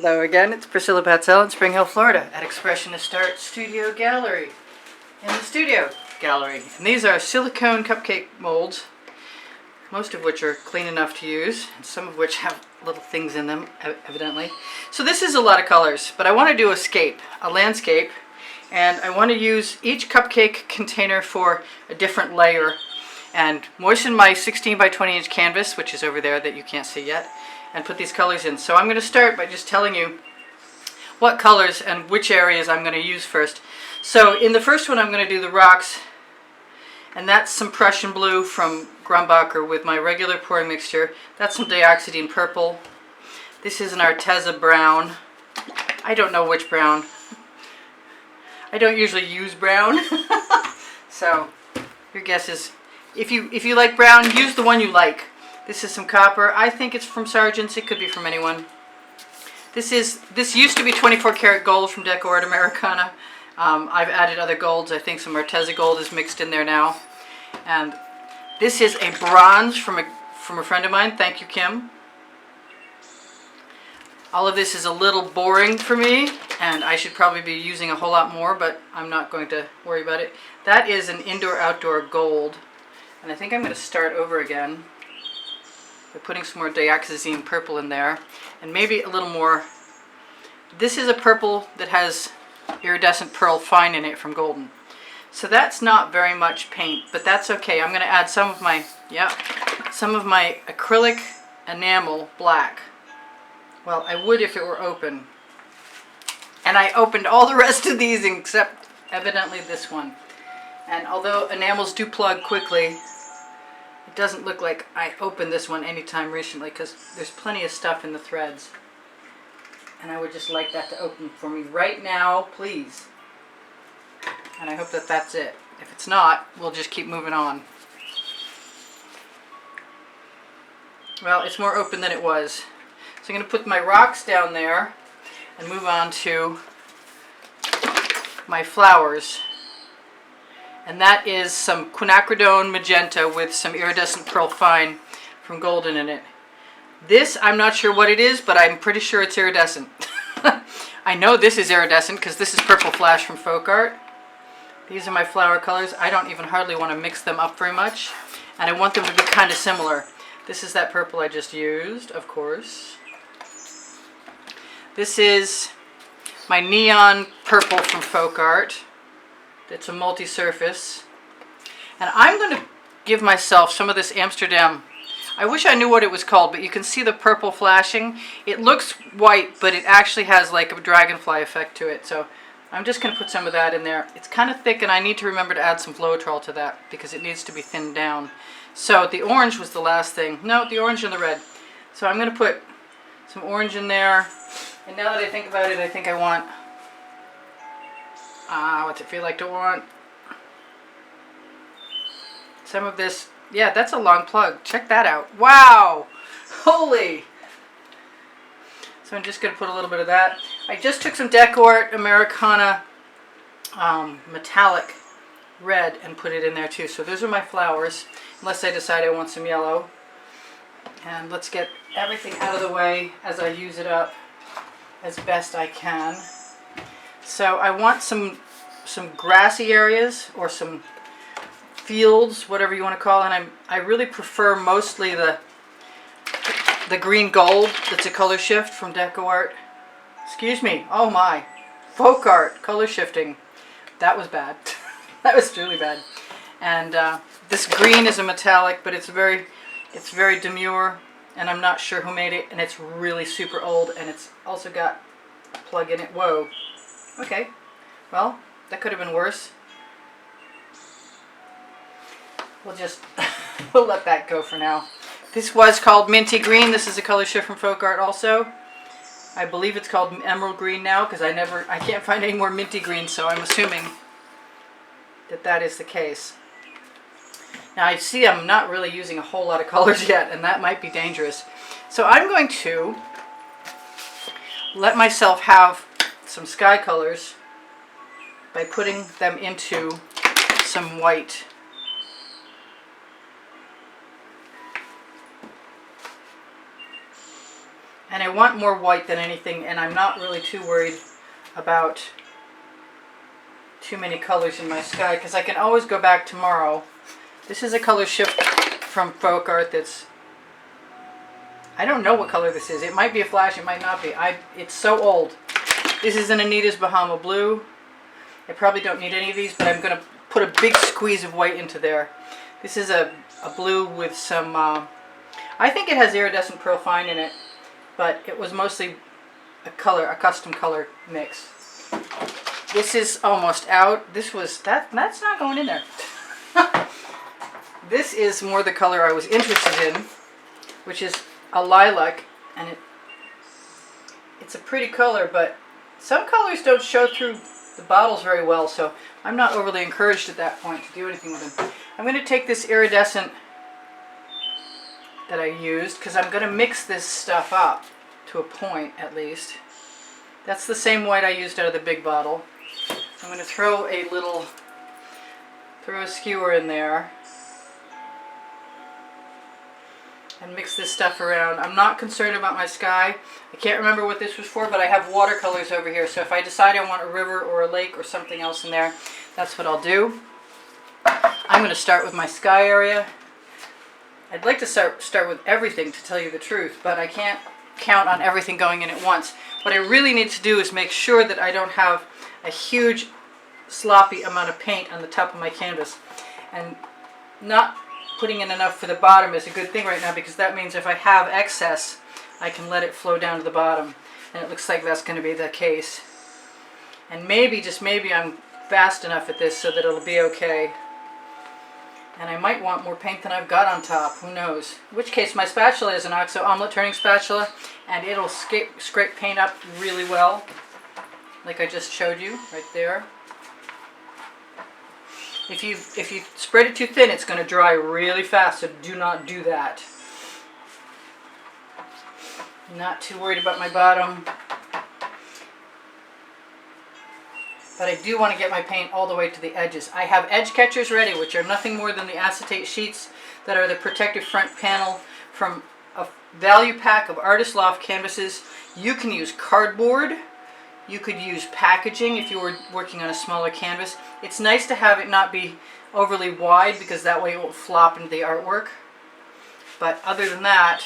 Hello again, it's Priscilla Batzell in Spring Hill, Florida at Expressionist Art Studio Gallery in the studio gallery. And these are silicone cupcake molds, most of which are clean enough to use, and some of which have little things in them, evidently. So this is a lot of colors, but I want to do a landscape, and I want to use each cupcake container for a different layer and moisten my 16 by 20 inch canvas, which is over there that you can't see yet, and put these colors in. So I'm going to start by just telling you what colors and which areas I'm going to use first. So in the first one I'm going to do the rocks, and that's some Prussian blue from Grumbacher with my regular pouring mixture. That's some dioxidine purple. This is an Arteza brown. I don't know which brown. I don't usually use brown. So your guess is, if you like brown, use the one you like. This is some copper. I think it's from Sargent's. It could be from anyone. This used to be 24 karat gold from Deco Art Americana. I've added other golds. I think some Arteza gold is mixed in there now. And this is a bronze from a friend of mine. Thank you, Kim. All of this is a little boring for me, and I should probably be using a whole lot more, but I'm not going to worry about it. That is an indoor-outdoor gold. And I think I'm going to start over again by putting some more dioxazine purple in there, and maybe a little more. This is a purple that has iridescent pearl fine in it from Golden. So that's not very much paint, but that's okay. I'm going to add some of my acrylic enamel black. Well, I would if it were open. And I opened all the rest of these except evidently this one. And although enamels do plug quickly, it doesn't look like I opened this one anytime recently, because there's plenty of stuff in the threads. And I would just like that to open for me right now, please. And I hope that that's it. If it's not, we'll just keep moving on. Well, it's more open than it was. So I'm going to put my rocks down there and move on to my flowers. And that is some quinacridone magenta with some iridescent pearl fine from Golden in it. This, I'm not sure what it is, but I'm pretty sure it's iridescent. I know this is iridescent because this is Purple Flash from Folk Art. These are my flower colors. I don't even hardly want to mix them up very much. And I want them to be kind of similar. This is that purple I just used, of course. This is my neon purple from Folk Art. It's a multi-surface. And I'm going to give myself some of this Amsterdam. I wish I knew what it was called, but you can see the purple flashing. It looks white, but it actually has like a dragonfly effect to it. So I'm just going to put some of that in there. It's kind of thick, and I need to remember to add some Floetrol to that because it needs to be thinned down. So the orange was the last thing. No, the orange and the red. So I'm going to put some orange in there. And now that I think about it, I think I want... what's it feel like to want? Some of this. Yeah, that's a long plug. Check that out. Wow! Holy! So I'm just going to put a little bit of that. I just took some Deco Art Americana metallic red and put it in there too. So those are my flowers, unless I decide I want some yellow. And let's get everything out of the way as I use it up as best I can. So I want some grassy areas or some fields, whatever you want to call it. And I really prefer mostly the green gold that's a color shift from Deco Art. Excuse me. Oh my. Folk Art color shifting. That was bad. That was really bad. And this green is a metallic, but it's very demure, and I'm not sure who made it, and it's really super old, and it's also got a plug in it. Whoa. Okay. Well, that could have been worse. We'll just we'll let that go for now. This was called Minty Green. This is a color shift from Folk Art also. I believe it's called Emerald Green now because I can't find any more minty green, so I'm assuming that is the case. Now I see I'm not really using a whole lot of colors yet, and that might be dangerous. So I'm going to let myself have some sky colors by putting them into some white. And I want more white than anything, and I'm not really too worried about too many colors in my sky because I can always go back tomorrow. This is a color shift from Folk Art that's, I don't know what color this is. It might be a flash, it might not be. It's so old. This is an Anita's Bahama Blue. I probably don't need any of these, but I'm going to put a big squeeze of white into there. This is a blue with some, I think it has iridescent pearl fine in it, but it was mostly a custom color mix. This is almost out. That's not going in there. This is more the color I was interested in, which is a lilac, and it's a pretty color, but some colors don't show through the bottles very well, so I'm not overly encouraged at that point to do anything with them. I'm going to take this iridescent that I used, because I'm going to mix this stuff up to a point at least. That's the same white I used out of the big bottle. I'm going to throw a skewer in there and mix this stuff around. I'm not concerned about my sky. I can't remember what this was for, but I have watercolors over here, so if I decide I want a river or a lake or something else in there, that's what I'll do. I'm going to start with my sky area. I'd like to start with everything, to tell you the truth, but I can't count on everything going in at once. What I really need to do is make sure that I don't have a huge sloppy amount of paint on the top of my canvas, and not putting in enough for the bottom is a good thing right now, because that means if I have excess I can let it flow down to the bottom, and it looks like that's going to be the case. And maybe, just maybe, I'm fast enough at this so that it'll be okay, and I might want more paint than I've got on top, who knows. In which case my spatula is an OXO omelet turning spatula, and it'll scrape paint up really well, like I just showed you right there. If you spread it too thin, it's going to dry really fast, so do not do that. Not too worried about my bottom, but I do want to get my paint all the way to the edges. I have edge catchers ready, which are nothing more than the acetate sheets that are the protective front panel from a value pack of Artist Loft canvases. You can use cardboard. You could use packaging if you were working on a smaller canvas. It's nice to have it not be overly wide, because that way it won't flop into the artwork. But other than that,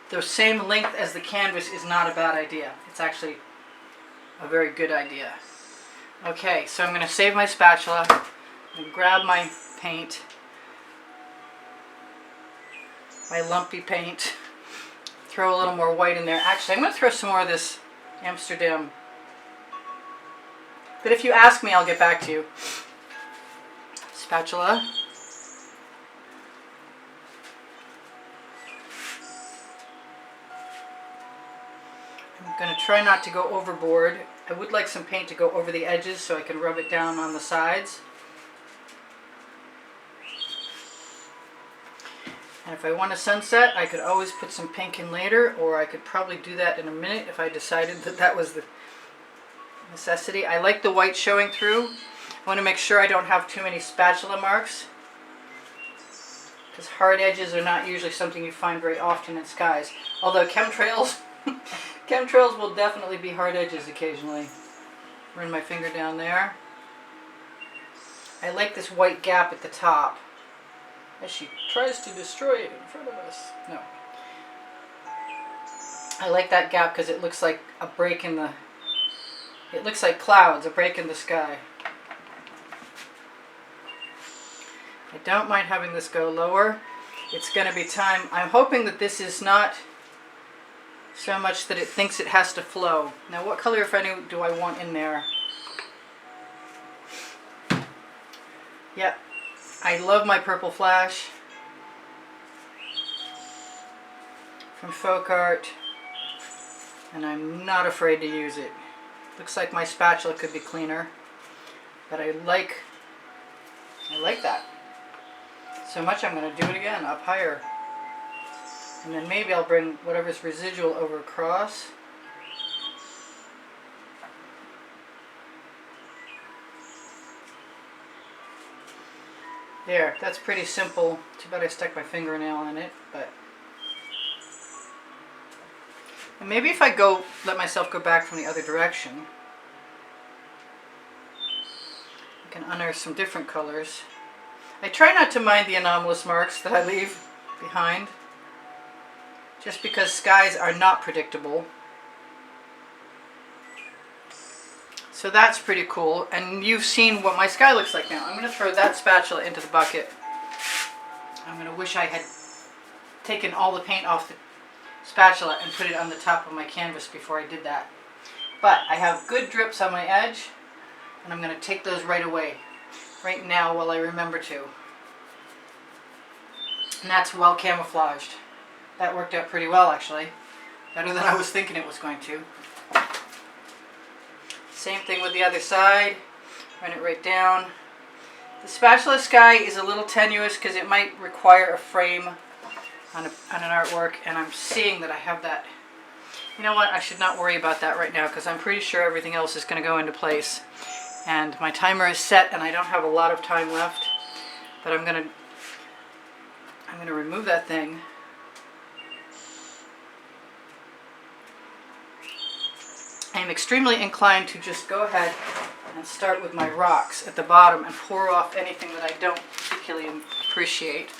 the same length as the canvas is not a bad idea. It's actually a very good idea. Okay, so I'm going to save my spatula and grab my paint, my lumpy paint. Throw a little more white in there. Actually, I'm going to throw some more of this Amsterdam. But if you ask me, I'll get back to you. Spatula. I'm going to try not to go overboard. I would like some paint to go over the edges so I can rub it down on the sides. And if I want a sunset, I could always put some pink in later, or I could probably do that in a minute if I decided that that was the necessity. I like the white showing through. I want to make sure I don't have too many spatula marks, because hard edges are not usually something you find very often in skies. Although chemtrails, chemtrails will definitely be hard edges occasionally. Run my finger down there. I like this white gap at the top, as she tries to destroy it in front of us. No. I like that gap because it looks like a break in the... It looks like clouds, a break in the sky. I don't mind having this go lower. It's going to be time. I'm hoping that this is not so much that it thinks it has to flow. Now, what color, if any, do I want in there? Yep. I love my purple flash from Folk Art, and I'm not afraid to use it. Looks like my spatula could be cleaner, but I like that so much. I'm going to do it again up higher, and then maybe I'll bring whatever's residual over across. There, that's pretty simple. Too bad I stuck my fingernail in it, but And maybe if I let myself go back from the other direction, I can unearth some different colors. I try not to mind the anomalous marks that I leave behind, just because skies are not predictable. So that's pretty cool, and you've seen what my sky looks like now. I'm going to throw that spatula into the bucket. I'm going to wish I had taken all the paint off the spatula and put it on the top of my canvas before I did that. But I have good drips on my edge, and I'm going to take those right away, right now while I remember to. And that's well camouflaged. That worked out pretty well, actually. Better than I was thinking it was going to. Same thing with the other side. Run it right down. The spatula sky is a little tenuous because it might require a frame on an artwork, and I'm seeing that I have that. You know what? I should not worry about that right now because I'm pretty sure everything else is going to go into place. And my timer is set, and I don't have a lot of time left. But I'm going to remove that thing. I am extremely inclined to just go ahead and start with my rocks at the bottom and pour off anything that I don't particularly appreciate.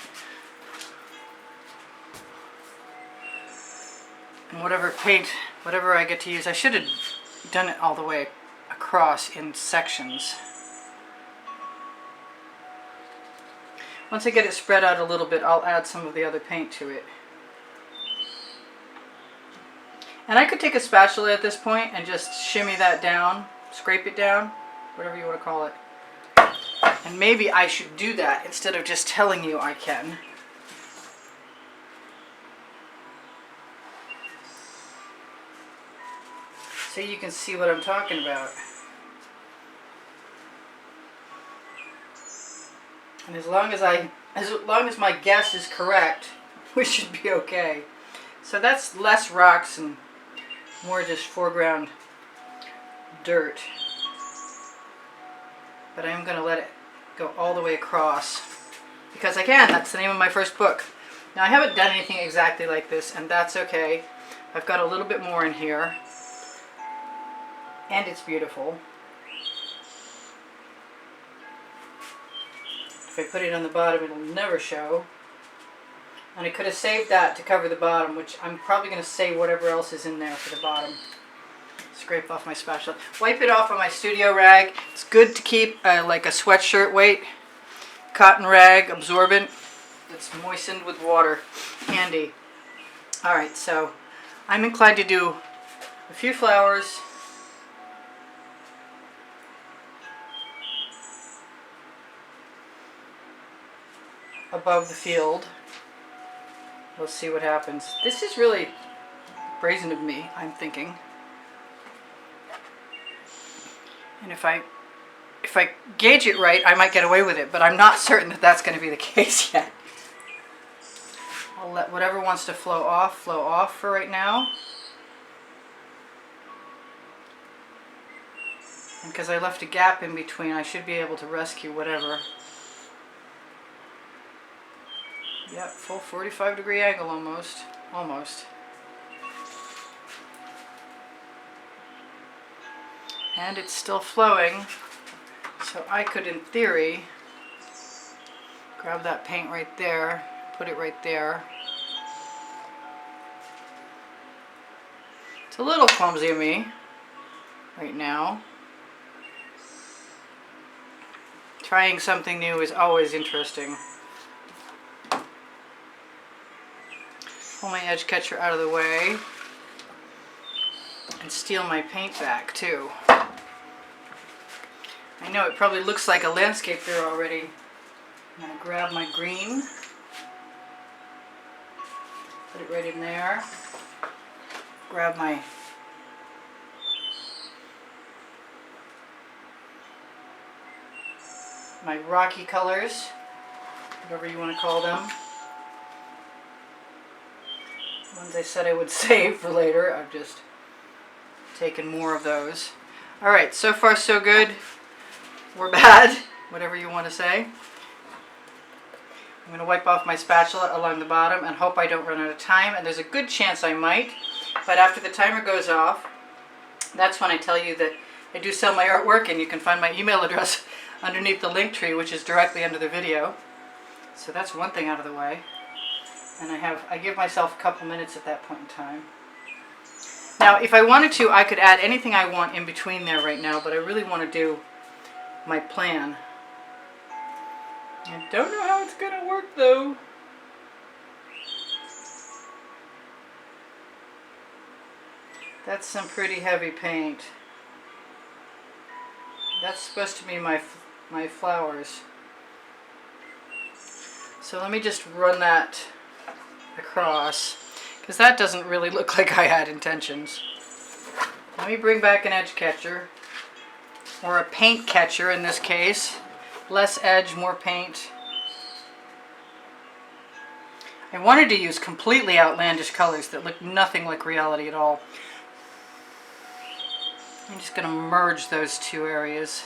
And whatever paint, whatever I get to use, I should have done it all the way across in sections. Once I get it spread out a little bit, I'll add some of the other paint to it. And I could take a spatula at this point and just shimmy that down, scrape it down, whatever you want to call it. And maybe I should do that instead of just telling you I can. So you can see what I'm talking about. And as long as my guess is correct, we should be okay. So that's less rocks and more just foreground dirt. But I am going to let it go all the way across because I can. That's the name of my first book. Now I haven't done anything exactly like this, and that's okay. I've got a little bit more in here, and it's beautiful. If I put it on the bottom, it'll never show. And I could have saved that to cover the bottom, which I'm probably going to save whatever else is in there for the bottom. Scrape off my spatula. Wipe it off on my studio rag. It's good to keep like a sweatshirt weight cotton rag, absorbent, that's moistened with water. Handy. Alright, so I'm inclined to do a few flowers. Above the field. We'll see what happens. This is really brazen of me, I'm thinking. And if I gauge it right, I might get away with it, but I'm not certain that that's going to be the case yet. I'll let whatever wants to flow off for right now. And because I left a gap in between, I should be able to rescue whatever. Yep, full 45-degree angle almost. Almost. And it's still flowing, so I could, in theory, grab that paint right there, put it right there. It's a little clumsy of me right now. Trying something new is always interesting. Pull my edge catcher out of the way and steal my paint back too. I know it probably looks like a landscape there already. I'm going to grab my green, put it right in there, grab my rocky colors, whatever you want to call them. Ones I said I would save for later, I've just taken more of those. Alright, so far so good. Or bad, whatever you want to say. I'm going to wipe off my spatula along the bottom and hope I don't run out of time, and there's a good chance I might. But after the timer goes off, that's when I tell you that I do sell my artwork, and you can find my email address underneath the link tree, which is directly under the video. So that's one thing out of the way. And I give myself a couple minutes at that point in time. Now, if I wanted to, I could add anything I want in between there right now, but I really want to do my plan. I don't know how it's going to work, though. That's some pretty heavy paint. That's supposed to be my flowers. So let me just run that across, because that doesn't really look like I had intentions. Let me bring back an edge catcher, or a paint catcher in this case. Less edge, more paint. I wanted to use completely outlandish colors that look nothing like reality at all. I'm just going to merge those two areas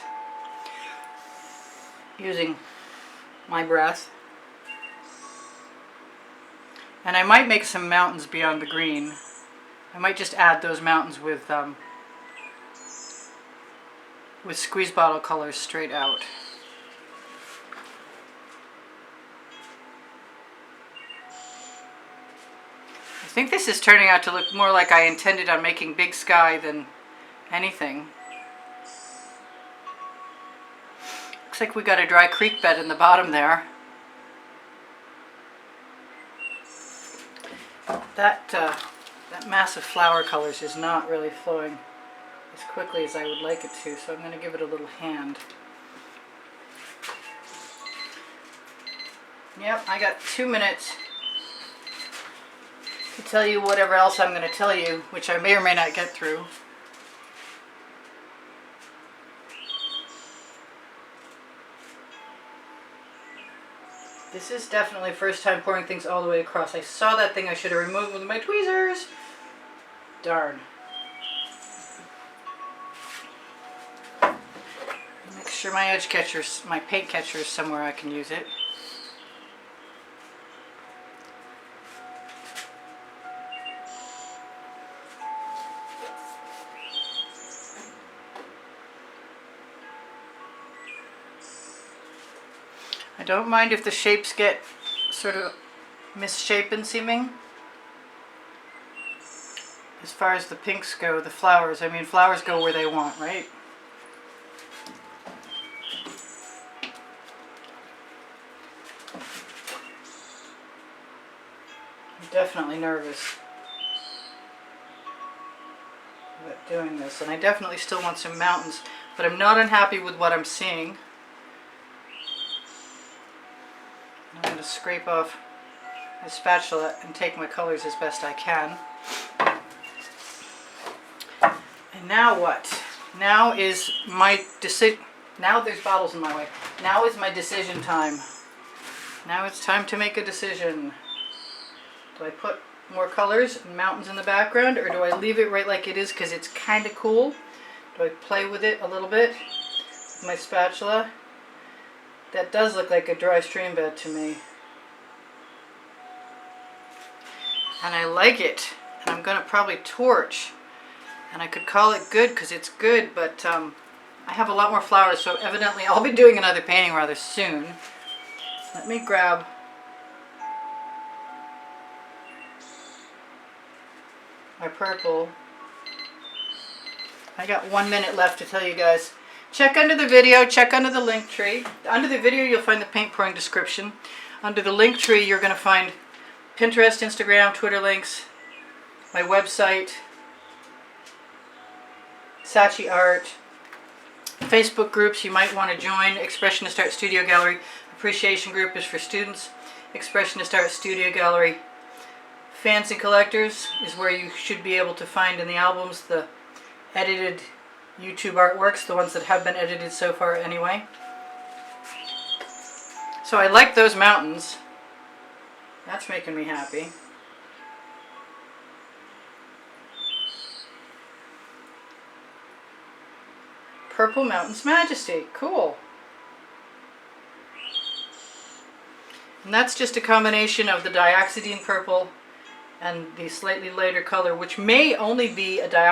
using my breath. And I might make some mountains beyond the green. I might just add those mountains with squeeze bottle colors straight out. I think this is turning out to look more like I intended on making big sky than anything. Looks like we got a dry creek bed in the bottom there. That mass of flower colors is not really flowing as quickly as I would like it to, so I'm going to give it a little hand. Yep, I got 2 minutes to tell you whatever else I'm going to tell you, which I may or may not get through. This is definitely first time pouring things all the way across. I saw that thing I should have removed with my tweezers. Darn. Make sure my edge catcher's, my paint catcher is somewhere I can use it. I don't mind if the shapes get sort of misshapen seeming. As far as the pinks go, the flowers, I mean, flowers go where they want, right? I'm definitely nervous about doing this, and I definitely still want some mountains, but I'm not unhappy with what I'm seeing. I'm going to scrape off my spatula and take my colors as best I can. And now what? Now is my decision. Now there's bottles in my way. Now is my decision time. Now it's time to make a decision. Do I put more colors and mountains in the background, or do I leave it right like it is because it's kind of cool? Do I play with it a little bit with my spatula? That does look like a dry stream bed to me. And I like it. And I'm going to probably torch. And I could call it good because it's good, but I have a lot more flowers, so evidently I'll be doing another painting rather soon. Let me grab my purple. I got 1 minute left to tell you guys. Check under the video, check under the link tree. Under the video you'll find the paint pouring description. Under the link tree you're going to find Pinterest, Instagram, Twitter links, my website, Saatchi Art, Facebook groups you might want to join. Expressionist Art Studio Gallery Appreciation Group is for students. Expressionist Art Studio Gallery Fans and Collectors is where you should be able to find in the albums the edited YouTube artworks, the ones that have been edited so far anyway. So I like those mountains. That's making me happy. Purple Mountain's Majesty. Cool. And that's just a combination of the dioxidine purple and the slightly lighter color, which may only be a